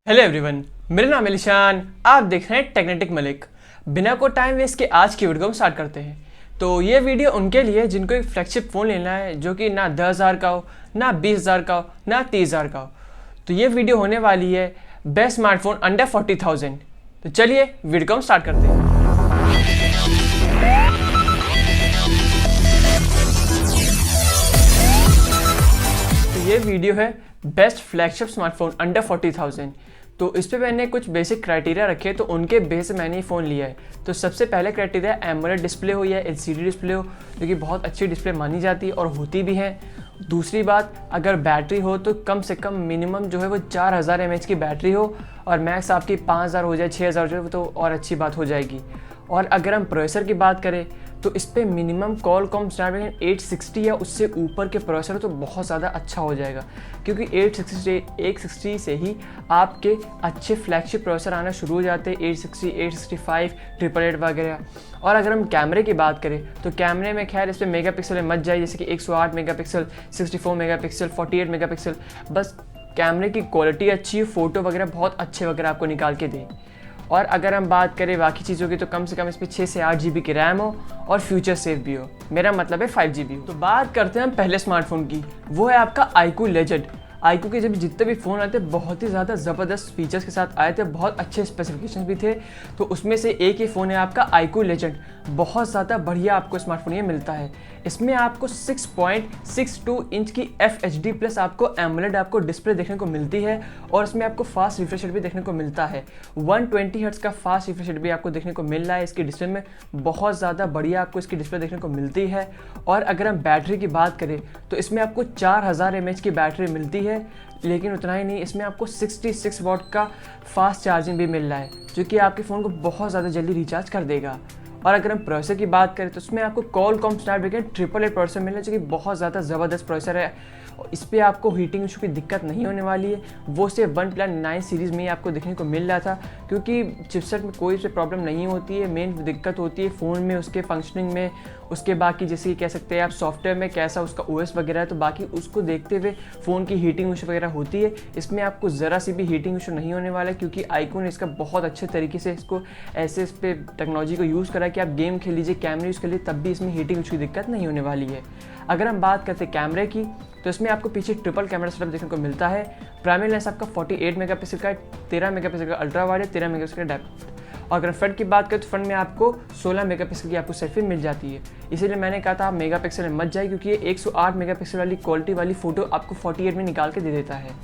Hello everyone, मेरा नाम है निशान। आप देख रहे हैं टेक्नेटिक मलिक। बिना को टाइम वेस्ट के आज की वीडियो को हम स्टार्ट करते हैं। तो ये वीडियो उनके लिए जिनको एक फ्लैगशिप फ़ोन लेना है जो कि ना 10,000 का हो, ना 20,000 का हो, ना 30,000 का हो। तो ये वीडियो होने वाली है बेस्ट स्मार्टफोन अंडर 40,000। तो चलिए वीडियो को हम स्टार्ट करते हैं। तो ये वीडियो है बेस्ट फ्लैगशिप स्मार्टफोन अंडर 40,000। तो इस पे मैंने कुछ बेसिक क्राइटेरिया रखे, तो उनके बेस से मैंने ये फ़ोन लिया है। तो सबसे पहले क्राइटेरिया एमोलेड डिस्प्ले हो या एलसीडी डिस्प्ले हो, जो कि बहुत अच्छी डिस्प्ले मानी जाती है और होती भी है। दूसरी बात, अगर बैटरी हो तो कम से कम मिनिमम जो है वो 4000 mAh की बैटरी हो, और मैक्स आपकी 5000 हो जाए, 6000 हो जाए तो और अच्छी बात हो जाएगी। और अगर हम प्रोसेसर की बात करें तो इस पर मिनिमम कॉलकॉम स्नैपड्रैगन 860 या उससे ऊपर के प्रोसेसर हो तो बहुत ज़्यादा अच्छा हो जाएगा, क्योंकि 860 से ही आपके अच्छे फ्लैगशिप प्रोसेसर आना शुरू हो जाते हैं। 860, 865, 888 वगैरह। और अगर हम कैमरे की बात करें तो कैमरे में खैर इस पर मेगापिक्सल में मत जाए, जैसे कि 108 मेगापिक्सल, 64 मेगापिक्सल, 48 मेगापिक्सल। बस कैमरे की क्वालिटी अच्छी हो, फ़ोटो वगैरह बहुत अच्छे वगैरह आपको निकाल के दें। और अगर हम बात करें बाकी चीज़ों की तो कम से कम इसमें 6 से 8 GB की रैम हो और फ्यूचर सेफ भी हो। मेरा मतलब है 5 GB हो। तो बात करते हैं हम पहले स्मार्टफोन की, वो है आपका iQOO लेजेंड। iQOO के जब जितने भी फ़ोन आए थे बहुत ही ज़्यादा ज़बरदस्त फीचर्स के साथ आए थे, बहुत अच्छे स्पेसिफिकेशन भी थे। तो उसमें से एक ही फ़ोन है आपका iQOO लेजेंड। बहुत ज़्यादा बढ़िया आपको स्मार्टफोन ये मिलता है। इसमें आपको 6.62 इंच की FHD प्लस आपको एमोलेड आपको डिस्प्ले देखने को मिलती है, और इसमें आपको फास्ट रिफ्रेश रेट भी देखने को मिलता है। 120 हर्ट्ज़ का फास्ट रिफ्रेश रेट भी आपको देखने को मिल रहा है इसकी डिस्प्ले में। बहुत ज़्यादा बढ़िया आपको इसकी डिस्प्ले देखने को मिलती है। और अगर हम बैटरी की बात करें तो इसमें आपको 4000 mAh की बैटरी मिलती है, लेकिन उतना ही नहीं, इसमें आपको 66 वाट का फास्ट चार्जिंग भी मिल रहा है, जो कि आपके फ़ोन को बहुत ज़्यादा जल्दी रिचार्ज कर देगा। और अगर हम प्रोसेसर की बात करें तो उसमें आपको कॉलकॉम स्नैपड्रैगन 888 प्रोसेसर मिल रहा है, जो कि बहुत ज़्यादा ज़बरदस्त प्रोसेसर है। इस पर आपको हीटिंग इशू की दिक्कत नहीं होने वाली है। वो सिर्फ OnePlus 9 सीरीज़ में ही आपको देखने को मिल रहा था, क्योंकि चिपसेट में कोई से प्रॉब्लम नहीं होती है। मेन दिक्कत होती है फ़ोन में, उसके फंक्शनिंग में, उसके बाकी जैसे कि कह सकते हैं आप सॉफ्टवेयर में कैसा उसका OS वगैरह है। तो बाकी उसको देखते हुए फ़ोन की हीटिंग इशू वगैरह होती है। इसमें आपको ज़रा सी भी हीटिंग इशू नहीं होने वाला है, क्योंकि iQOO ने इसका बहुत अच्छे तरीके से इसको ऐसे इस पर टेक्नोलॉजी को यूज़ करा कि आप गेम खेल लीजिए, कैमरे यूज़ कर लीजिए, तब भी इसमें हीटिंग इशू की दिक्कत नहीं होने वाली है। अगर हम बात करते हैं कैमरे की तो इसमें आपको पीछे ट्रिपल कैमरा सेटअप देखने को मिलता है। प्राइमरी लेंस आपका 48 मेगापिक्सल का है, 13 मेगापिक्सल का अल्ट्रा वाइड है, 13 मेगापिक्सल का डेप्थ। और अगर फ्रंट की बात करें तो फ्रंट में आपको 16 मेगापिक्सल की आपको सेल्फी मिल जाती है। इसीलिए मैंने कहा था आप मेगापिक्सल में मत जाए, क्योंकि ये 108 मेगापिक्सल वाली क्वालिटी वाली फ़ोटो आपको 48 में निकाल के दे देता है।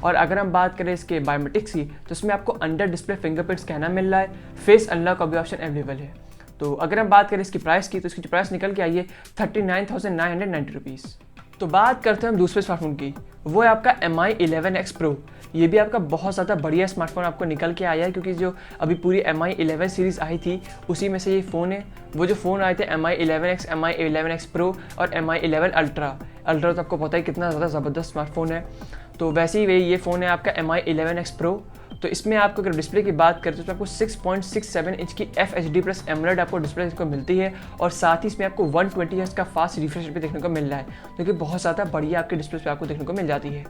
और अगर हम बात करें इसके बायोमेट्रिक्स की तो इसमें आपको अंडर डिस्प्ले फिंगरप्रिंट स्कैनर मिल रहा है, फेस अनलॉक का भी ऑप्शन अवेलेबल है। तो अगर हम बात करें इसकी प्राइस की तो इसकी प्राइस निकल के आई है 39,990 रुपीज़। तो बात करते हैं हम दूसरे स्मार्टफोन की, वो है आपका Mi 11X Pro। ये भी आपका बहुत ज़्यादा बढ़िया स्मार्टफोन आपको निकल के आया है, क्योंकि जो अभी पूरी Mi 11 सीरीज़ आई थी उसी में से ये फ़ोन है। वो जो फ़ोन आए थे Mi 11X, Mi 11X Pro और Mi 11 अल्ट्रा तो आपको पता है कितना ज़्यादा ज़बरदस्त स्मार्टफोन है। तो वैसे ही ये फ़ोन है आपका Mi 11X Pro। तो इसमें आपको अगर डिस्प्ले की बात करें तो इसमें आपको 6.67 इंच की FHD प्लस एमोलेड आपको डिस्प्ले को मिलती है, और साथ ही इसमें आपको 120 हर्ट्ज़ का फास्ट रिफ्रेश भी देखने को मिल रहा है, जो कि बहुत ज़्यादा बढ़िया आपके डिस्प्ले पे आपको देखने को मिल जाती है।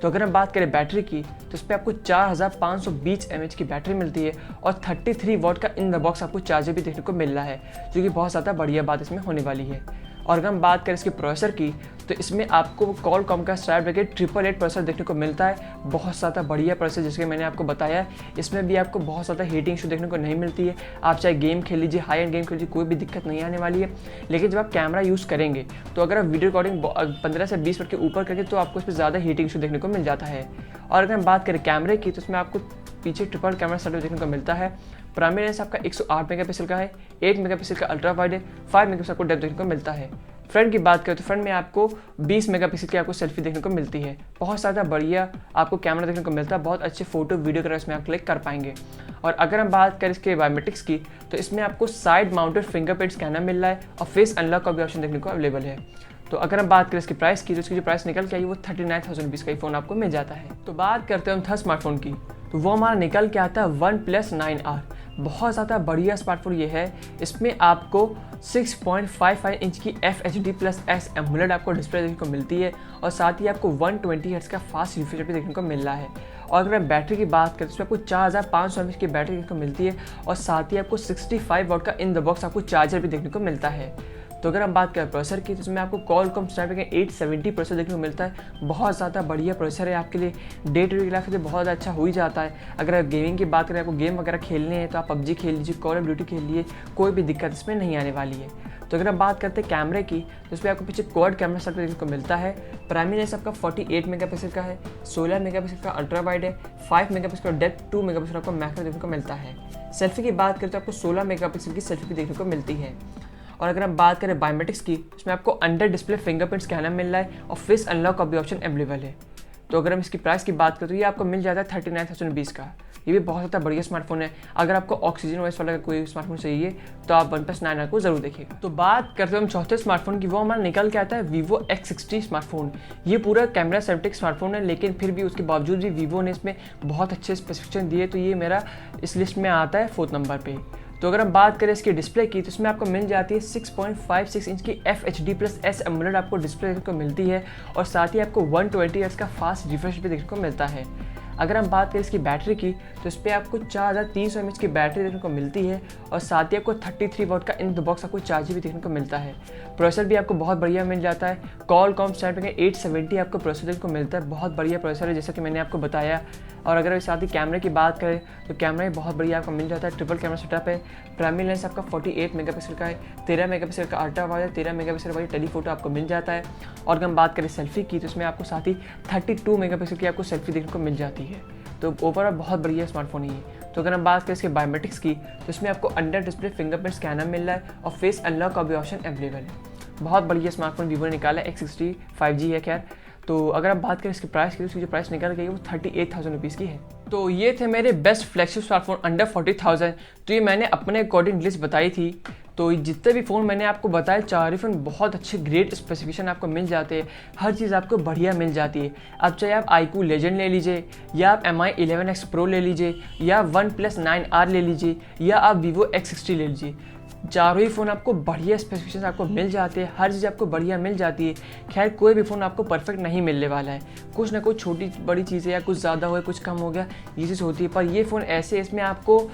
तो अगर हम बात करें बैटरी की तो इस पर आपको 4520 mAh की बैटरी मिलती है, और 33 वाट का इन द बॉक्स आपको चार्जर भी देखने को मिल रहा है, जो कि बहुत ज़्यादा बढ़िया बात इसमें होने वाली है। और अगर हम बात करें इसके प्रोसेसर की तो इसमें आपको कॉलकॉम का स्नैपड्रैगन 888 प्रोसेसर देखने को मिलता है। बहुत ज़्यादा बढ़िया प्रोसेसर, जैसे मैंने आपको बताया, इसमें भी आपको बहुत ज़्यादा हीटिंग इशू देखने को नहीं मिलती है। आप चाहे गेम खेल लीजिए, हाई एंड गेम खेल लीजिए, कोई भी दिक्कत नहीं आने वाली है। लेकिन जब आप कैमरा यूज़ करेंगे तो अगर आप वीडियो रिकॉर्डिंग 15 से 20 मिनट के ऊपर करेंगे तो आपको इस पर ज़्यादा हीटिंग इशू देखने को मिल जाता है। और अगर हम बात करें कैमरे की तो इसमें आपको पीछे ट्रिपल कैमरा सेटअप देखने को मिलता है। प्राइमरी लेंस आपका 108 मेगापिक्सल का है, 8 मेगापिक्सल का अल्ट्रा वाइड है, 5 मेगापिक्सल को डेप्थ देखने को मिलता है। फ्रंट की बात करें तो फ्रंट में आपको 20 मेगापिक्सल की आपको सेल्फी देखने को मिलती है। बहुत ज़्यादा बढ़िया आपको कैमरा देखने को मिलता है, बहुत अच्छे फोटो वीडियो वगैरह इसमें आप क्लिक कर पाएंगे। और अगर हम बात करें इसके बायोमेट्रिक्स की तो इसमें आपको साइड माउंटेड फिंगरप्रिंट स्कैनर मिल रहा है, और फेस अनलॉक का भी ऑप्शन देखने को अवेलेबल है। तो अगर हम बात करें इसकी प्राइस की तो इसकी जो प्राइस निकल के आई वो 39,000 रुपीज़ का ही फ़ोन आपको मिल जाता है। तो बात करते हैं हम थर्ड स्मार्टफोन की, तो वो हमारा निकल के आता है OnePlus 9R। बहुत ज़्यादा बढ़िया स्मार्टफोन ये है। इसमें आपको 6.55 इंच की FHD+S एमोलेड आपको डिस्प्ले देखने को मिलती है और साथ ही आपको 120 हर्ट्ज का फास्ट रिफ्रेश भी देखने को मिल रहा है। और अगर मैं बैटरी की बात करें तो इसमें आपको 4500 mAh की बैटरी देखने को मिलती है और साथ ही आपको 65 वाट का इन द बॉक्स आपको चार्जर भी देखने को मिलता है। तो अगर हम बात करें प्रोसेसर की तो इसमें आपको Qualcomm स्नैपड्रैगन 870 प्रोसेसर देखने को मिलता है। बहुत ज़्यादा बढ़िया प्रोसेसर है, आपके लिए डे टू डे लाइफ के लिए बहुत अच्छा हो ही जाता है। अगर आप गेमिंग की बात करें, आपको गेम वगैरह खेलने हैं तो आप PUBG खेल लीजिए, कॉल ऑफ ड्यूटी खेल लीजिए, कोई भी दिक्कत इसमें नहीं आने वाली है। तो अगर हम बात करते हैं कैमरे की तो इसमें आपको पीछे क्वाड कैमरा सेटअप देखने को मिलता है। प्राइमरी लेंस आपका 48 मेगापिक्सल का है, 16 मेगापिक्सल का अल्ट्रा वाइड है, 5 मेगापिक्सल का डेप्थ, 2 मेगापिक्सल आपको मैक्रो देखने को मिलता है। सेल्फी की बात करें तो आपको 16 मेगापिक्सल की सेल्फी भी देखने को मिलती है। और अगर हम बात करें बायोमेट्रिक्स की, इसमें आपको अंडर डिस्प्ले फिंगरप्रिंट स्कैनर मिल रहा है और फेस अनलॉक का भी ऑप्शन अवेलेबल है। तो अगर हम इसकी प्राइस की बात करें तो ये आपको मिल जाता है 39,020 का। ये भी बहुत ज़्यादा बढ़िया स्मार्टफोन है। अगर आपको ऑक्सीजन वॉइस वाला कोई स्मार्टफोन चाहिए तो आप OnePlus 9R को जरूर देखिएगा। तो बात करते हैं हम चौथे स्मार्टफोन की, वो हमारा निकल के आता है Vivo X60 स्मार्टफोन। ये पूरा कैमरा सेंट्रिक स्मार्टफोन है, लेकिन फिर भी उसके बावजूद भी Vivo ने इसमें बहुत अच्छे स्पेसिफिकेशन दिए, तो ये मेरा इस लिस्ट में आता है 4th नंबर पे। तो अगर हम बात करें इसकी डिस्प्ले की तो इसमें आपको मिल जाती है 6.56 इंच की FHD+S एमोलेड आपको डिस्प्ले देखने को मिलती है और साथ ही आपको 120 हर्ट्ज का फास्ट रिफ्रेश भी देखने को मिलता है। अगर हम बात करें इसकी बैटरी की तो इस पर आपको 4300 mAh की बैटरी देखने को मिलती है और साथ ही आपको 33 वाट का इन द बॉक्स आपको चार्जर भी देखने को मिलता है। प्रोसेसर भी आपको बहुत बढ़िया मिल जाता है। Qualcomm स्नैपड्रैगन 870 आपको प्रोसेसर देखने को मिलता है, बहुत बढ़िया प्रोसेसर है जैसा कि मैंने आपको बताया। और अगर साथ ही कैमरे की बात करें तो कैमरा भी बहुत बढ़िया आपको मिल जाता है। ट्रिपल कैमरा सेटअप है। प्राइमरी लेंस आपका 48 मेगापिक्सल का है, 13 मेगापिक्सल का अल्ट्रा वाइड है, 13 मेगापिक्सल वाली टेलीफोटो आपको मिल जाता है। और अगर हम बात करें सेल्फी की तो इसमें आपको साथ ही 32 मेगापिक्सल की आपको सेल्फी देखने को मिल जाती है। तो ओवरऑल बहुत बढ़िया स्मार्टफोन ही है। तो अगर हम बात करें इसके बायोमेट्रिक्स की तो इसमें आपको अंडर डिस्प्ले फिंगरप्रिंट स्कैनर मिल रहा है और फेस अनलॉक का भी ऑप्शन अवेलेबल है। बहुत बढ़िया स्मार्टफोन वीवो ने निकाला है। X60 5G है। खैर, तो अगर हम बात करें इसकी प्राइस की तो इसकी जो प्राइस निकल गई है वो 38,000 रुपीज़ की है। तो ये थे मेरे बेस्ट फ्लैगशिप स्मार्टफोन अंडर 40,000। तो ये मैंने अपने अकॉर्डिंग लिस्ट बताई थी। तो जितने भी फ़ोन मैंने आपको बताए, चार फ़ोन बहुत अच्छे ग्रेट स्पेसिफिकेशन आपको मिल जाते हैं, हर चीज़ आपको बढ़िया मिल जाती है। अब चाहे आप iQOO लेजेंड ले लीजिए या आप MI 11X Pro ले लीजिए या OnePlus 9R ले लीजिए या आप Vivo X60 ले लीजिए, चारों ही फ़ोन आपको बढ़िया स्पेसिफिकेशन आपको मिल जाते हैं, हर चीज़ आपको बढ़िया मिल जाती है। खैर, कोई भी फ़ोन आपको परफेक्ट नहीं मिलने वाला है, कुछ ना कुछ छोटी बड़ी चीज़ें या कुछ ज़्यादा हो कुछ कम हो गया, ये चीज़ होती है। पर ये फ़ोन ऐसे, इसमें आपको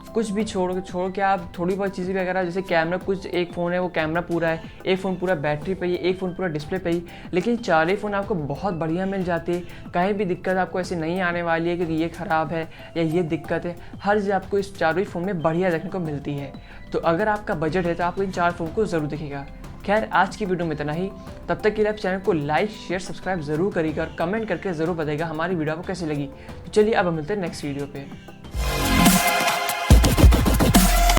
कुछ भी छोड़ के आप थोड़ी बहुत चीज़ें वगैरह, जैसे कैमरा, कुछ एक फ़ोन है वो कैमरा पूरा है, एक फ़ोन पूरा बैटरी पे ही, एक फ़ोन पूरा डिस्प्ले पे ही, लेकिन चारों फ़ोन आपको बहुत बढ़िया मिल जाते हैं। कहीं भी दिक्कत आपको ऐसे नहीं आने वाली है कि ये ख़राब है या ये दिक्कत है, हर चीज़ आपको इस चारों ही फ़ोन में बढ़िया देखने को मिलती है। तो अगर आपका बजट है तो आप इन चार फ़ोन को ज़रूर देखिएगा। खैर, आज की वीडियो में इतना ही। तब तक के लिए आप चैनल को लाइक शेयर सब्सक्राइब ज़रूर करिएगा और कमेंट करके ज़रूर बताइएगा हमारी वीडियो आपको कैसी लगी। तो चलिए अब हम मिलते हैं नेक्स्ट वीडियो पे।